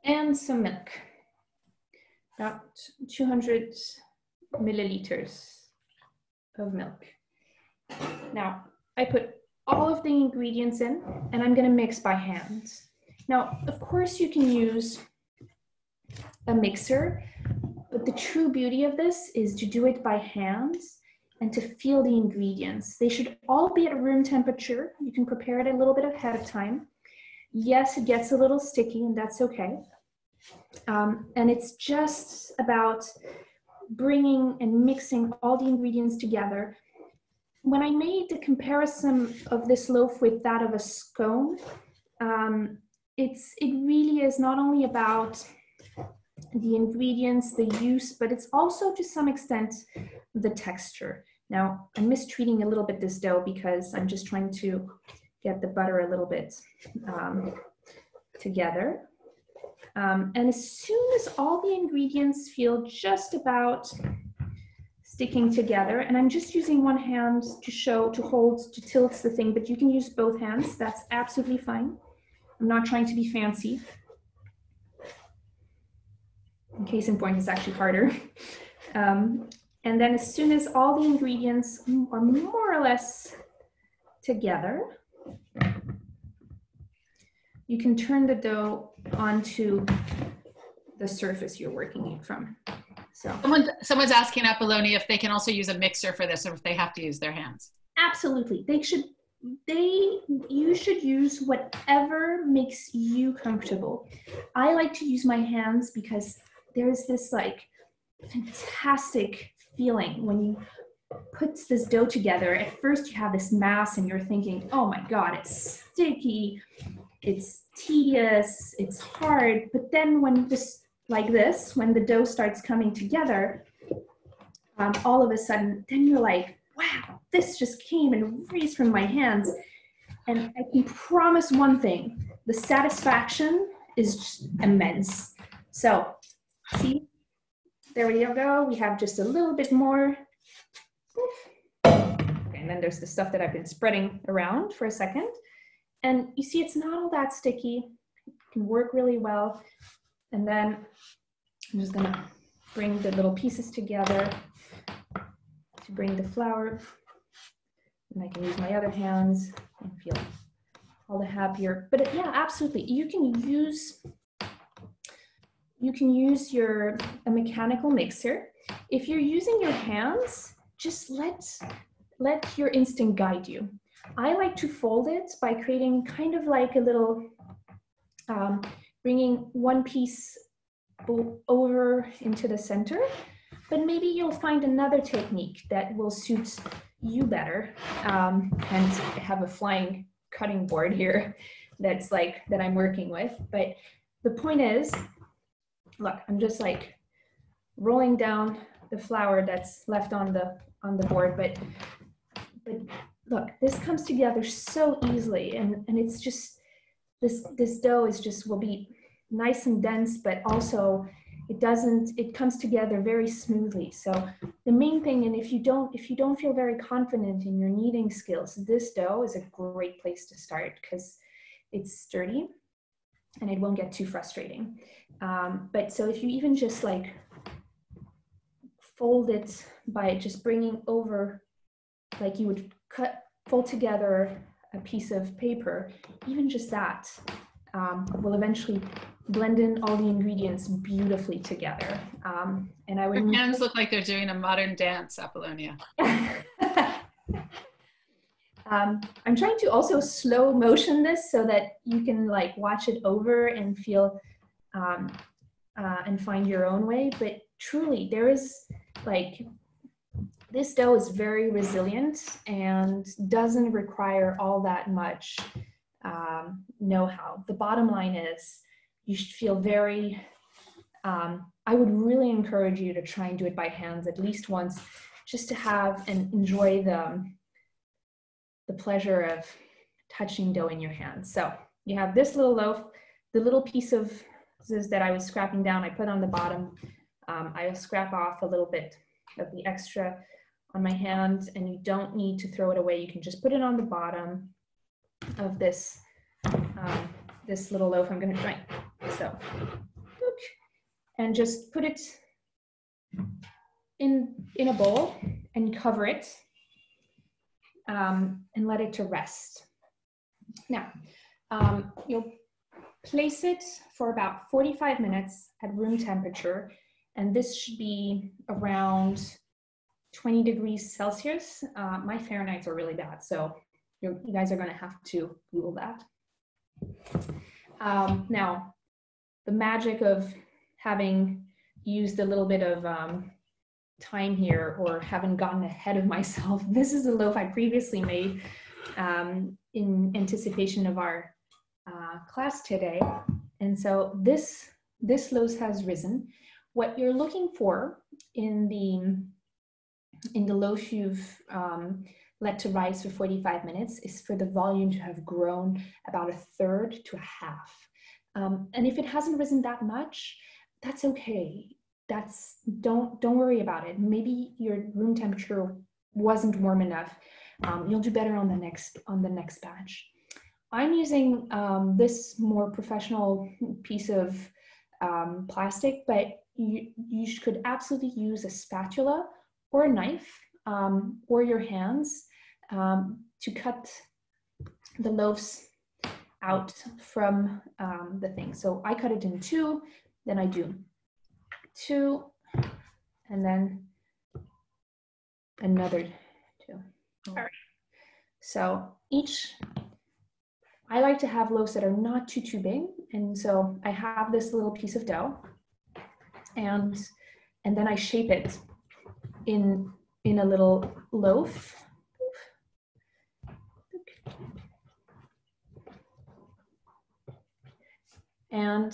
and some milk, about 200 milliliters of milk. Now, I put all of the ingredients in, and I'm gonna mix by hand. Now, of course, you can use a mixer, but the true beauty of this is to do it by hand and to feel the ingredients. They should all be at room temperature. You can prepare it a little bit ahead of time. Yes, it gets a little sticky, and that's okay. And it's just about bringing and mixing all the ingredients together. When I made the comparison of this loaf with that of a scone, it really is not only about the ingredients, the use, but it's also to some extent the texture. Now, I'm mistreating a little bit this dough because I'm just trying to get the butter a little bit together. And as soon as all the ingredients feel just about sticking together, and I'm just using one hand to hold, to tilt the thing, but you can use both hands, that's absolutely fine. I'm not trying to be fancy. In case in point, it's actually harder. And then as soon as all the ingredients are more or less together, you can turn the dough onto the surface you're working it from. So someone's asking Apollonia if they can also use a mixer for this, or if they have to use their hands. Absolutely, you should use whatever makes you comfortable. I like to use my hands because there's this like fantastic feeling when you put this dough together. At first you have this mass and you're thinking, oh my God, it's sticky, it's tedious, it's hard. But then when when the dough starts coming together, all of a sudden, then you're like, wow, this just came and raised from my hands. And I can promise one thing, the satisfaction is just immense. So see, there we go. We have just a little bit more. Okay, and then there's the stuff that I've been spreading around for a second. And you see, it's not all that sticky. It can work really well. And then I'm just gonna bring the little pieces together to bring the flour. And I can use my other hands and feel all the happier. But yeah, absolutely. You can use a mechanical mixer. If you're using your hands, just let your instinct guide you. I like to fold it by creating kind of like a little, bringing one piece over into the center, but maybe you'll find another technique that will suit you better. And I have a flying cutting board here that I'm working with. But the point is, look, I'm just like rolling down the flour that's left on the board, but look, this comes together so easily, and it's just this dough will be nice and dense, but also it comes together very smoothly. So the main thing, and if you don't feel very confident in your kneading skills, this dough is a great place to start because it's sturdy and it won't get too frustrating. But so if you even just like fold it by just bringing over, like you would fold together a piece of paper, even just that will eventually blend in all the ingredients beautifully together. And I would. Your hands look like they're doing a modern dance, Apollonia. I'm trying to also slow motion this so that you can like watch it over and feel and find your own way. But truly, there is like, this dough is very resilient and doesn't require all that much know-how. The bottom line is you should feel very, I would really encourage you to try and do it by hands at least once, just to have and enjoy the pleasure of touching dough in your hands. So you have this little loaf, the little piece of this that I was scrapping down, I put on the bottom. I'll scrap off a little bit of the extra on my hand, and you don't need to throw it away. You can just put it on the bottom of this this little loaf I'm going to try. So and just put it in a bowl and cover it and let it to rest. Now, you'll place it for about 45 minutes at room temperature, and this should be around 20 degrees Celsius. My Fahrenheits are really bad, so you guys are going to have to Google that. Now, the magic of having used a little bit of time here, or haven't gotten ahead of myself, this is a loaf I previously made in anticipation of our class today. And so this loaf has risen. What you're looking for in the loaf you've let to rise for 45 minutes is for the volume to have grown about 1/3 to 1/2. And if it hasn't risen that much, that's okay. Don't worry about it. Maybe your room temperature wasn't warm enough. You'll do better on the next batch. I'm using this more professional piece of plastic, but you could absolutely use a spatula or a knife or your hands to cut the loaves out from the thing. So I cut it in 2, then I do 2, and then another 2. All right. So I like to have loaves that are not too big, and so I have this little piece of dough, and then I shape it in a little loaf. And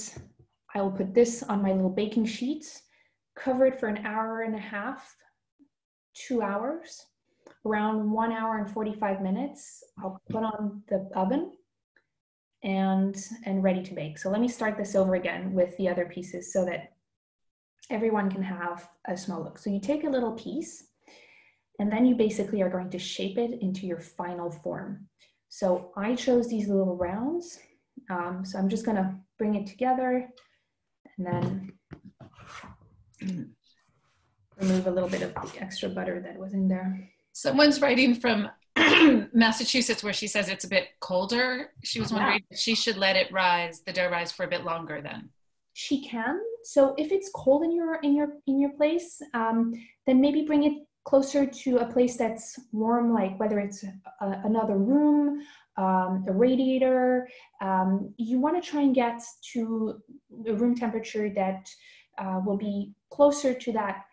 I will put this on my little baking sheet, cover it for 1.5 hours, 2 hours, around 1 hour and 45 minutes. I'll put on the oven and ready to bake. So let me start this over again with the other pieces so that everyone can have a small look. So you take a little piece, and then you basically are going to shape it into your final form. So I chose these little rounds. So I'm just gonna bring it together and then remove a little bit of the extra butter that was in there. Someone's writing from Massachusetts where she says it's a bit colder. She was wondering if she should let it rise, the dough rise, for a bit longer then. She can. So if it's cold in your place, then maybe bring it closer to a place that's warm, like whether it's another room, a radiator. You want to try and get to a room temperature that will be closer to that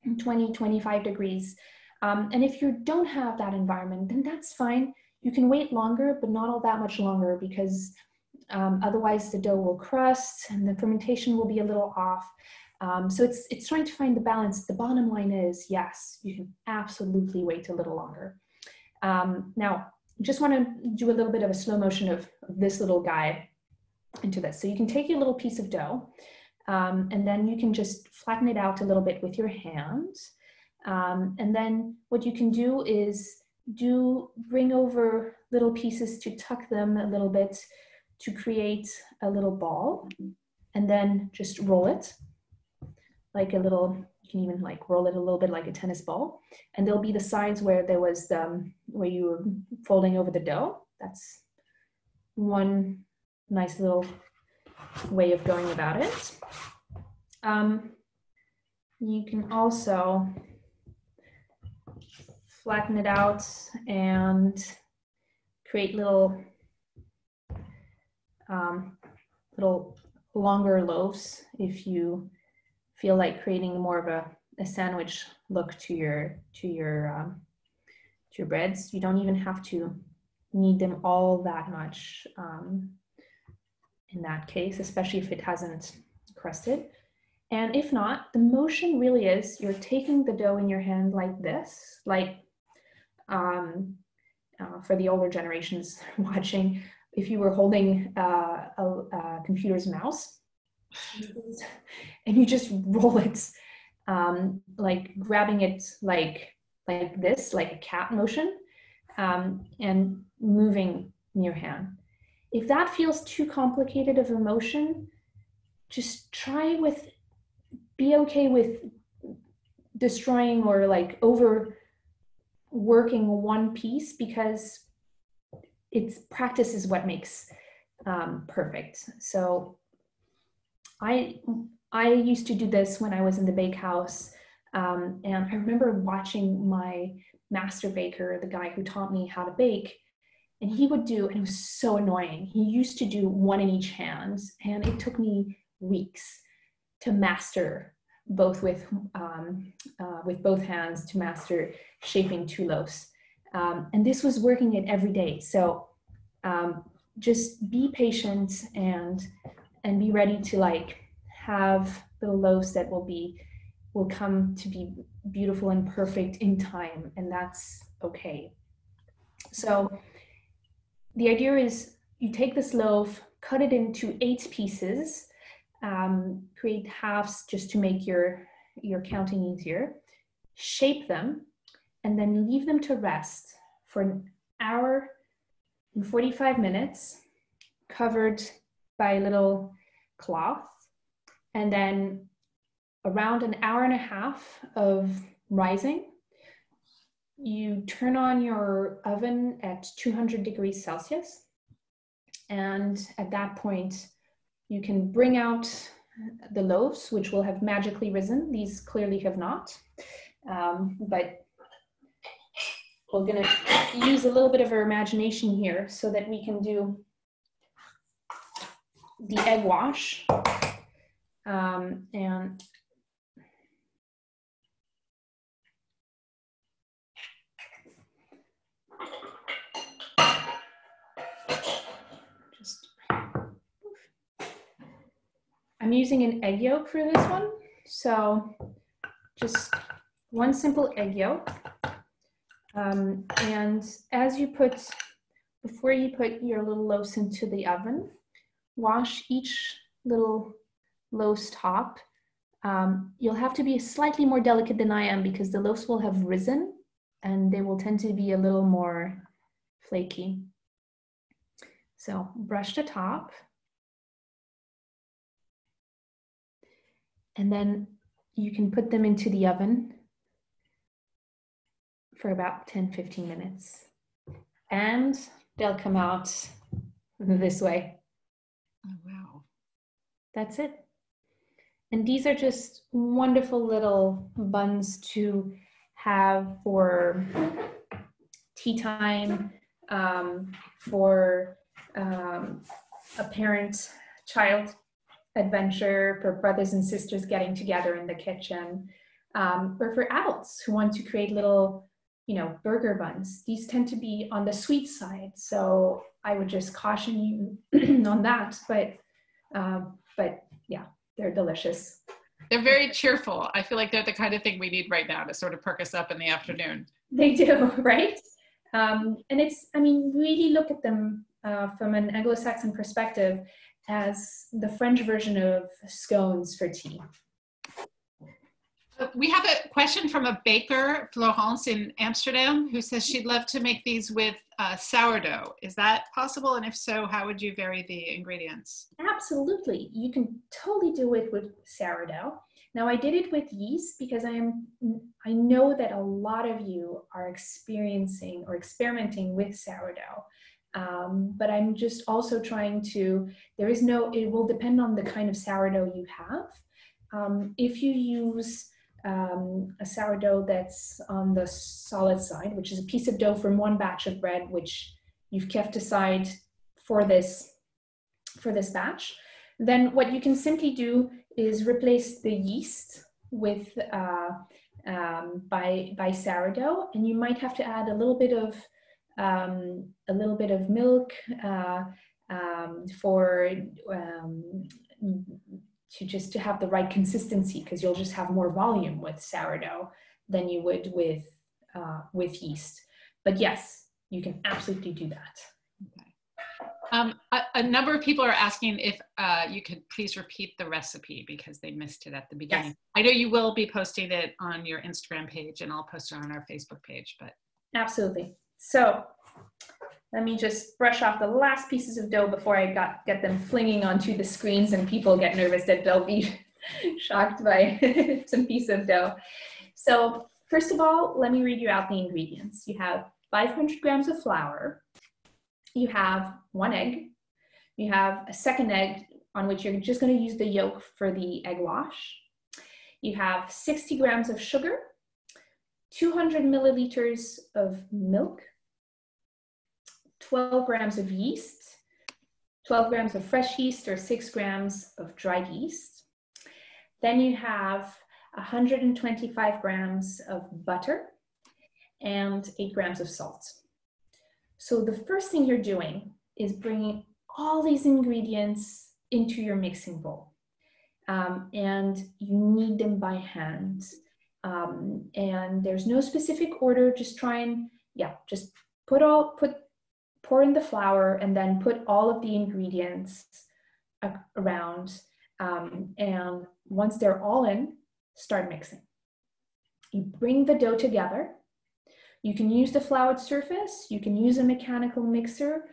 20-25 degrees. And if you don't have that environment, then that's fine. You can wait longer, but not all that much longer, because otherwise the dough will crust and the fermentation will be a little off. So it's trying to find the balance. The bottom line is, yes, you can absolutely wait a little longer. Now, just want to do a little bit of a slow motion of this little guy into this. So you can take your little piece of dough, and then you can just flatten it out a little bit with your hands. And then what you can do is bring over little pieces to tuck them a little bit to create a little ball, and then just roll it like a little, you can even like roll it a little bit like a tennis ball. And there'll be the sides where there was where you were folding over the dough. That's one nice little way of going about it. You can also flatten it out and create little longer loaves if you feel like creating more of a sandwich look to your breads. You don't even have to knead them all that much in that case, especially if it hasn't crusted. And if not, the motion really is you're taking the dough in your hand like this, like for the older generations watching, if you were holding a computer's mouse, and you just roll it, like grabbing it like this, like a cat motion, and moving in your hand. If that feels too complicated of a motion, just try with be okay with destroying or like overworking one piece, because it's practice is what makes perfect. So I used to do this when I was in the bakehouse, and I remember watching my master baker, the guy who taught me how to bake, and he would do, and it was so annoying. He used to do one in each hand, and it took me weeks to master both with both hands, to master shaping 2 loaves. And this was working it every day. So just be patient and be ready to like have little loaves that will come to be beautiful and perfect in time, and that's okay. So the idea is you take this loaf, cut it into 8 pieces, create halves just to make your counting easier, shape them, and then leave them to rest for an hour and 45 minutes, covered by a little cloth, and then around an hour and a half of rising, you turn on your oven at 200 degrees Celsius. And at that point, you can bring out the loaves, which will have magically risen. These clearly have not, but we're gonna use a little bit of our imagination here so that we can do the egg wash. And I'm using an egg yolk for this one. So just one simple egg yolk. And as you before you put your little loaves into the oven, wash each little loaf's top. You'll have to be slightly more delicate than I am, because the loaves will have risen and they will tend to be a little more flaky. So brush the top. And then you can put them into the oven for about 10-15 minutes. And they'll come out this way. Oh, wow. That's it. And these are just wonderful little buns to have for tea time, for a parent-child adventure, for brothers and sisters getting together in the kitchen, or for adults who want to create little, burger buns. These tend to be on the sweet side, so I would just caution you on that. But yeah, they're delicious. They're very cheerful. I feel like they're the kind of thing we need right now to sort of perk us up in the afternoon. They do, right? And really look at them from an Anglo-Saxon perspective as the French version of scones for tea. We have a question from a baker, Florence in Amsterdam, who says she'd love to make these with sourdough. Is that possible? And if so, how would you vary the ingredients? Absolutely. You can totally do it with sourdough. Now, I did it with yeast because I know that a lot of you are experiencing or experimenting with sourdough. But I'm just also trying to, it will depend on the kind of sourdough you have. If you use a sourdough that's on the solid side, which is a piece of dough from one batch of bread, which you've kept aside for this batch, then what you can simply do is replace the yeast with by sourdough, and you might have to add a little bit of milk to have the right consistency, because you'll just have more volume with sourdough than you would with yeast. But yes, you can absolutely do that. Okay. A number of people are asking if you could please repeat the recipe because they missed it at the beginning. Yes. I know you will be posting it on your Instagram page, and I'll post it on our Facebook page. But absolutely. So let me just brush off the last pieces of dough before I get them flinging onto the screens and people get nervous that they'll be shocked by some piece of dough. So first of all, let me read you out the ingredients. You have 500 grams of flour. You have 1 egg. You have a second egg on which you're just going to use the yolk for the egg wash. You have 60 grams of sugar, 200 milliliters of milk, 12 grams of yeast, 12 grams of fresh yeast or 6 grams of dried yeast. Then you have 125 grams of butter and 8 grams of salt. So the first thing you're doing is bringing all these ingredients into your mixing bowl. And you knead them by hand. And there's no specific order, just try and, just pour in the flour and then put all of the ingredients around. And once they're all in, start mixing. You bring the dough together. You can use the floured surface. You can use a mechanical mixer.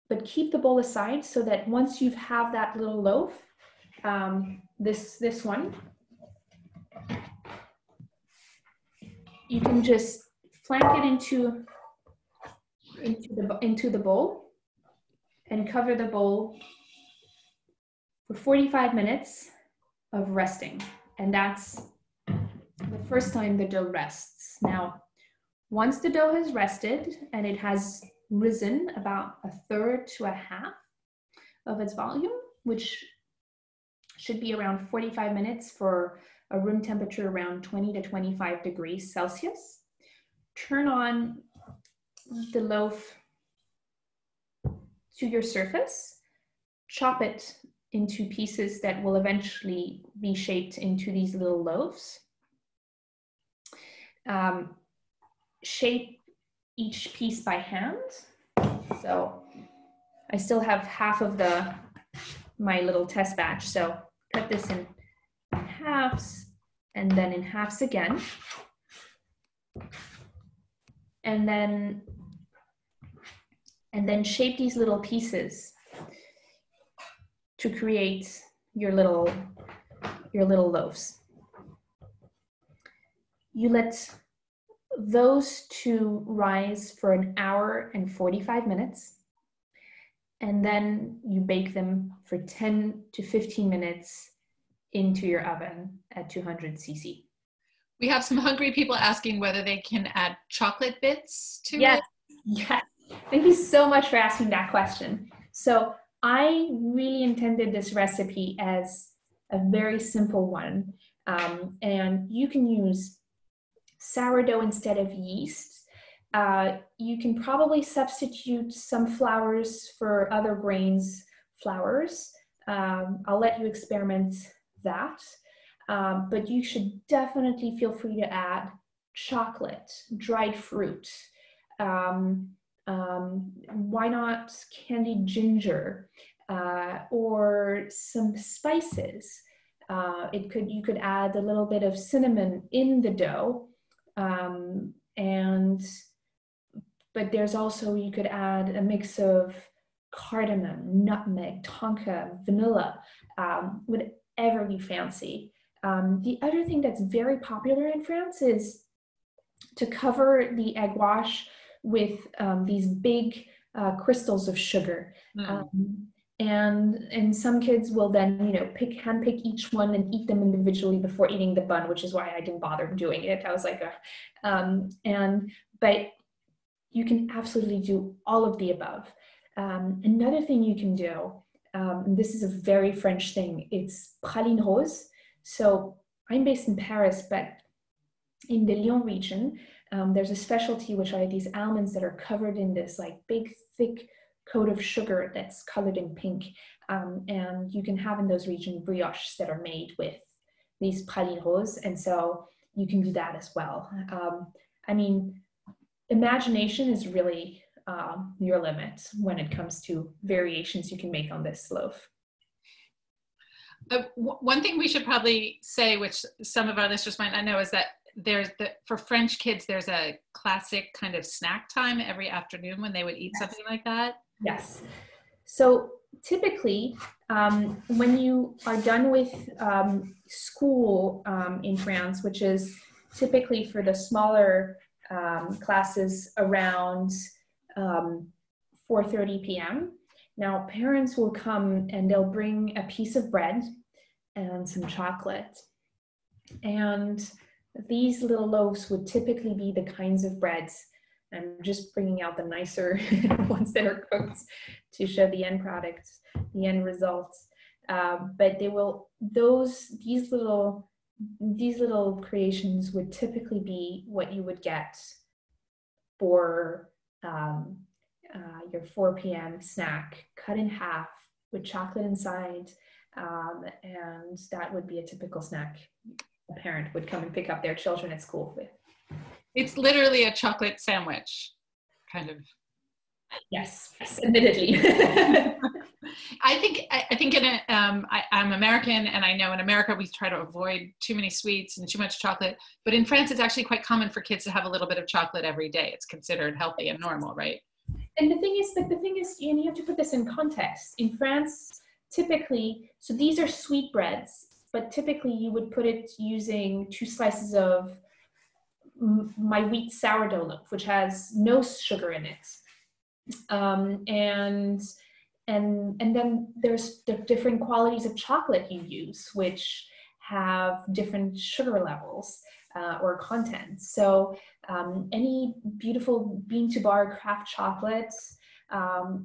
But keep the bowl aside so that once you have that little loaf, this one, you can just flank it into the bowl and cover the bowl for 45 minutes of resting. And that's the first time the dough rests. Now, once the dough has rested and it has risen about 1/3 to 1/2 of its volume, which should be around 45 minutes for a room temperature around 20 to 25 degrees Celsius. Turn on the loaf to your surface, chop it into pieces that will eventually be shaped into these little loaves. Shape each piece by hand. So I still have half of my little test batch. So cut this in halves and then in halves again. And then shape these little pieces to create your little loaves. You let those two rise for 1 hour and 45 minutes, and then you bake them for 10 to 15 minutes into your oven at 200 cc. We have some hungry people asking whether they can add chocolate bits to it. Yes. Thank you so much for asking that question. So I really intended this recipe as a very simple one, and you can use sourdough instead of yeast. You can probably substitute some flours for other grains flours. I'll let you experiment that. But you should definitely feel free to add chocolate, dried fruit. Why not candied ginger or some spices? You could add a little bit of cinnamon in the dough. But there's also, you could add a mix of cardamom, nutmeg, tonka, vanilla, whatever you fancy. The other thing that's very popular in France is to cover the egg wash with these big crystals of sugar. And some kids will then, handpick each one and eat them individually before eating the bun, which is why I didn't bother doing it. I was like, but you can absolutely do all of the above. Another thing you can do, and this is a very French thing, it's praline rose. So I'm based in Paris, but in the Lyon region, there's a specialty which are these almonds that are covered in this like big, thick coat of sugar that's colored in pink. And you can have in those regions brioches that are made with these praline rose. And so you can do that as well. I mean, imagination is really your limit when it comes to variations you can make on this loaf. One thing we should probably say, which some of our listeners might not know, is that for French kids, there's a classic kind of snack time every afternoon when they would eat something like that. Yes. So typically, When you are done with school in France, which is typically for the smaller classes around 4:30 p.m. Now, parents will come and they'll bring a piece of bread and some chocolate. And these little loaves would typically be the kinds of breads. I'm just bringing out the nicer ones that are cooked to show the end product, the end results. But they will, these little creations would typically be what you would get for your 4 p.m. snack, cut in half with chocolate inside, and that would be a typical snack a parent would come and pick up their children at school with. It's literally a chocolate sandwich, kind of. Yes, admittedly. I think I'm American, and I know in America we try to avoid too many sweets and too much chocolate. But in France, it's actually quite common for kids to have a little bit of chocolate every day. It's considered healthy and normal, right? And the thing is, and you have to put this in context. In France, typically, so these are sweet breads, but typically you would put it using 2 slices of my wheat sourdough loaf, which has no sugar in it. And then there's the different qualities of chocolate you use, which have different sugar levels or content. So any beautiful bean to bar craft chocolates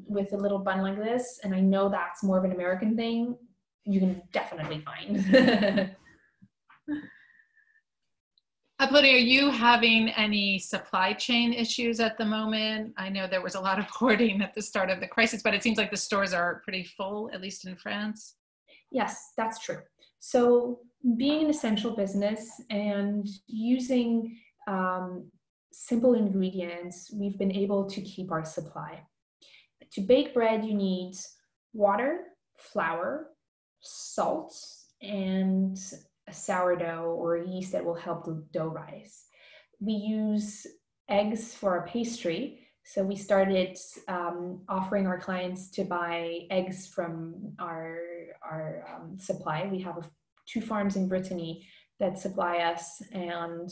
with a little bun like this, and I know that's more of an American thing, you can definitely find. Apollonia, are you having any supply chain issues at the moment? I know there was a lot of hoarding at the start of the crisis, but it seems like the stores are pretty full, at least in France. Yes, that's true. So being an essential business and using simple ingredients, we've been able to keep our supply. To bake bread, you need water, flour, salt, and a sourdough or a yeast that will help the dough rise. We use eggs for our pastry. So we started offering our clients to buy eggs from our supply. We have 2 farms in Brittany that supply us, and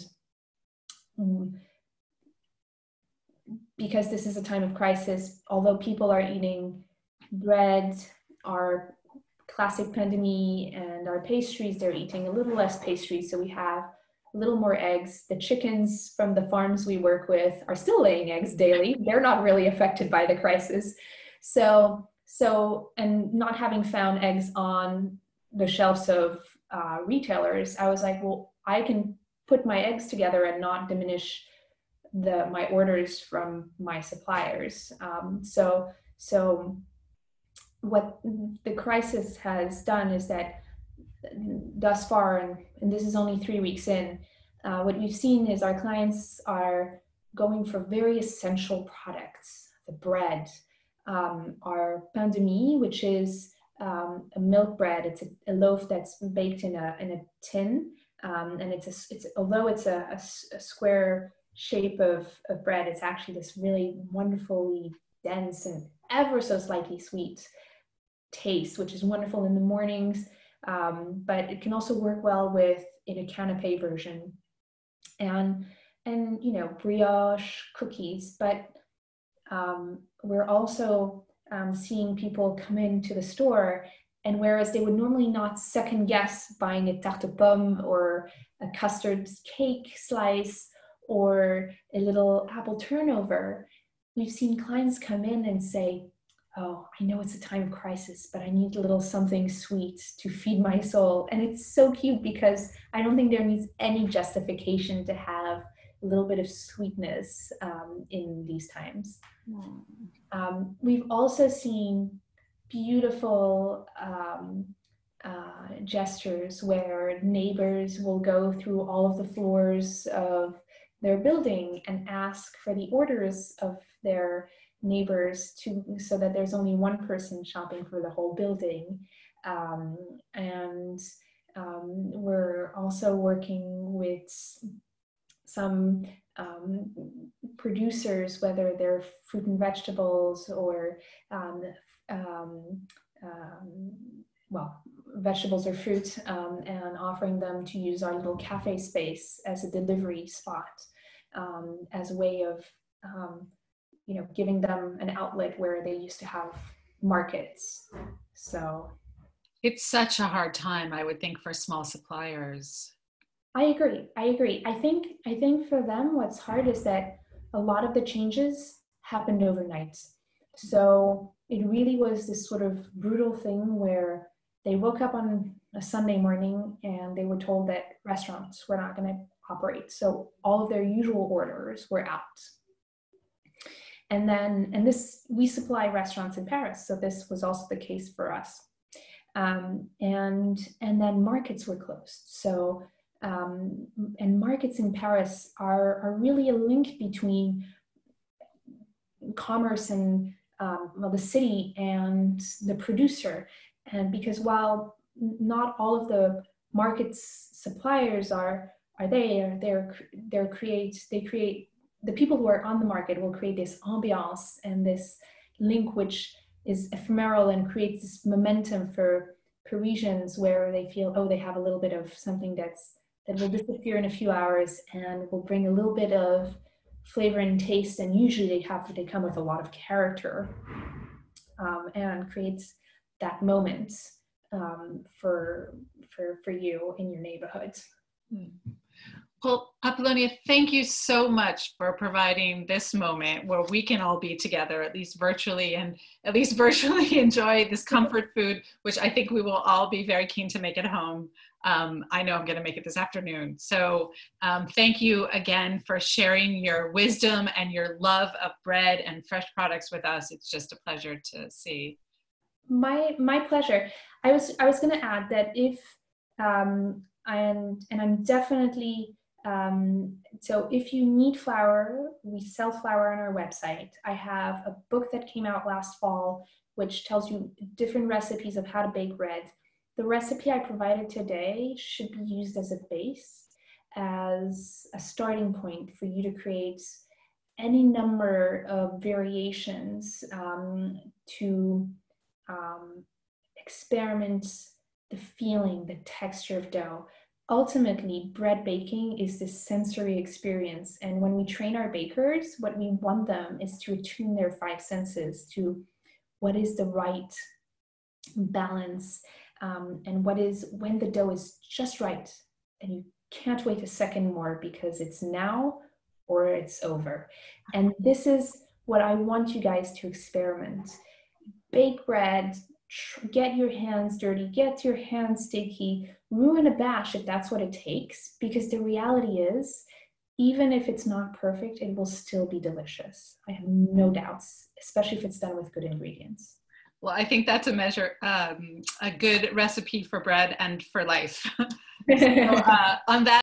because this is a time of crisis, although people are eating bread, our classic pandémie and our pastries, they're eating a little less pastries, so we have a little more eggs. The chickens from the farms we work with are still laying eggs daily. They're not really affected by the crisis. So and not having found eggs on the shelves of retailers, I was like, well, I can put my eggs together and not diminish my orders from my suppliers. So what the crisis has done is that thus far, and this is only 3 weeks in, what we've seen is our clients are going for very essential products. The bread, our pain-de-mie, which is a milk bread. It's a loaf that's baked in a tin, and although it's a square shape of bread, it's actually this really wonderfully dense and ever so slightly sweet taste, which is wonderful in the mornings, but it can also work well in a canapé version, and brioche cookies. But we're also seeing people come into the store, and whereas they would normally not second guess buying a tarte aux pommes or a custard cake slice or a little apple turnover, we've seen clients come in and say, oh, I know it's a time of crisis, but I need a little something sweet to feed my soul. And it's so cute because I don't think there needs any justification to have a little bit of sweetness in these times. We've also seen beautiful gestures where neighbors will go through all of the floors of their building and ask for the orders of their neighbors so that there's only one person shopping for the whole building. We're also working with some producers, whether they're fruit and vegetables or well, vegetables or fruit, and offering them to use our little cafe space as a delivery spot, as a way of, giving them an outlet where they used to have markets. So it's such a hard time, I would think, for small suppliers. I agree. I think for them, what's hard is that a lot of the changes happened overnight. So it really was this sort of brutal thing where they woke up on a Sunday morning and they were told that restaurants were not going to operate. So all of their usual orders were out. And we supply restaurants in Paris, so this was also the case for us. And then markets were closed. So and markets in Paris are really a link between commerce and the city and the producer. And because while not all of the market's suppliers they create, the people who are on the market will create this ambiance and this link which is ephemeral and creates this momentum for Parisians where they feel, oh, they have a little bit of something that will disappear in a few hours and will bring a little bit of flavor and taste, and usually they come with a lot of character, and creates that moment for you in your neighborhood. Well, Apollonia, thank you so much for providing this moment where we can all be together, at least virtually enjoy this comfort food, which I think we will all be very keen to make at home. I know I'm going to make it this afternoon. So thank you again for sharing your wisdom and your love of bread and fresh products with us. It's just a pleasure to see. My pleasure. I was going to add that if and I'm definitely so if you need flour, we sell flour on our website. I have a book that came out last fall which tells you different recipes of how to bake bread. The recipe I provided today should be used as a base, as a starting point for you to create any number of variations to experiment the feeling, the texture of dough. Ultimately, bread baking is this sensory experience. And when we train our bakers, what we want them is to attune their five senses to what is the right balance, and what is when the dough is just right. And you can't wait a second more because it's now or it's over. And this is what I want you guys to experiment. Bake bread, get your hands dirty, get your hands sticky, ruin a batch if that's what it takes, because the reality is, even if it's not perfect, it will still be delicious. I have no doubts, especially if it's done with good ingredients. Well, I think that's a good recipe for bread and for life. So, on that